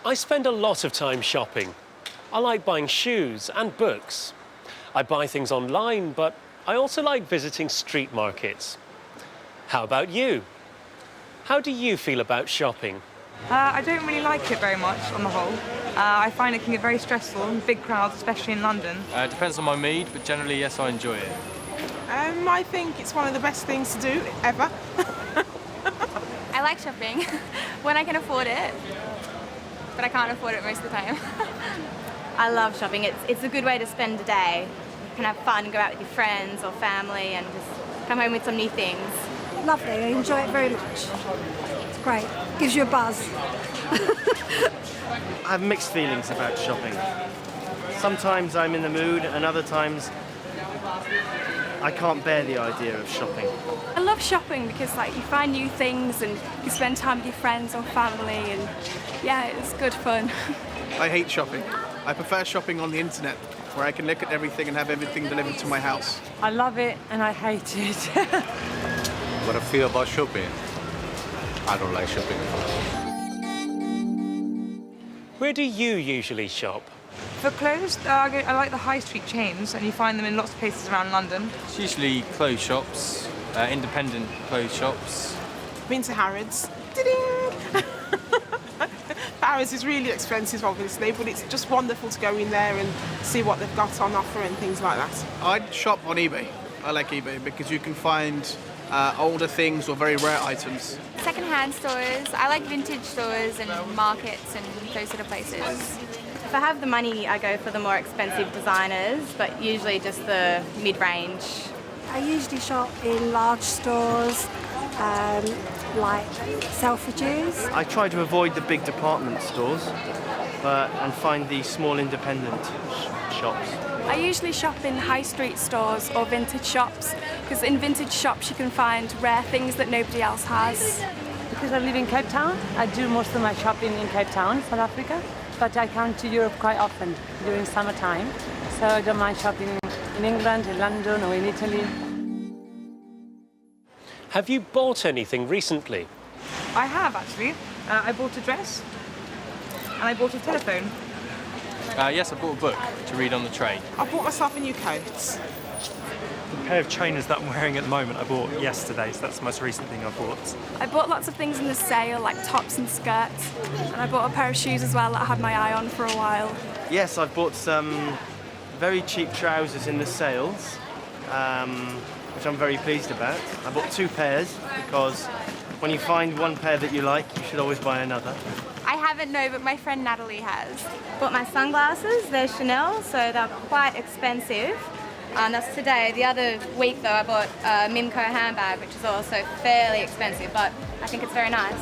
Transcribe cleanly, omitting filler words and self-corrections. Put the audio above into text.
I spend a lot of time shopping. I like buying shoes and books. I buy things online, but I also like visiting street markets. How about you? How do you feel about shopping? I don't really like it very much on the whole. I find it can get very stressful in big crowds, especially in London. It depends on my mood, but generally, yes, I enjoy it. I think it's one of the best things to do ever. I like shopping when I can afford it, but I can't afford it most of the time. I love shopping. It's a good way to spend a day. You can have fun, go out with your friends or family and just come home with some new things. Lovely, I enjoy it very much. It's great, gives you a buzz. I have mixed feelings about shopping. Sometimes I'm in the mood and other times I can't bear the idea of shopping. I love shopping because you find new things and you spend time with your friends or family and yeah, it's good fun. I hate shopping. I prefer shopping on the internet where I can look at everything and have everything delivered to my house. I love it and I hate it. What I feel about shopping, I don't like shopping at all. Where do you usually shop? For clothes, I like the high street chains, and you find them in lots of places around London. It's usually clothes shops, independent clothes shops. Been to Harrods. Ta-ding! Harrods is really expensive, obviously, but it's just wonderful to go in there and see what they've got on offer and things like that. I'd shop on eBay. I like eBay because you can find older things or very rare items. Second-hand stores. I like vintage stores and markets and those sort of places. If I have the money, I go for the more expensive designers, but usually just the mid-range. I usually shop in large stores, like Selfridges. I try to avoid the big department stores and find the small independent shops. I usually shop in high street stores or vintage shops because in vintage shops you can find rare things that nobody else has. Because I live in Cape Town, I do most of my shopping in Cape Town, South Africa, but I come to Europe quite often during summertime, so I don't mind shopping in England, in London or in Italy. Have you bought anything recently? I have actually. I bought a dress and I bought a telephone. Yes, I bought a book to read on the train. I bought myself a new coat. The pair of trainers that I'm wearing at the moment I bought yesterday, so that's the most recent thing I bought. I bought lots of things in the sale, like tops and skirts, and I bought a pair of shoes as well that I had my eye on for a while. Yes, I've bought some very cheap trousers in the sales, which I'm very pleased about. I bought 2 pairs because when you find one pair that you like, you should always buy another. I haven't, no, but my friend Natalie has. Bought my sunglasses, they're Chanel, so they're quite expensive. That's today. The other week though, I bought a Mimco handbag, which is also fairly expensive, but I think it's very nice.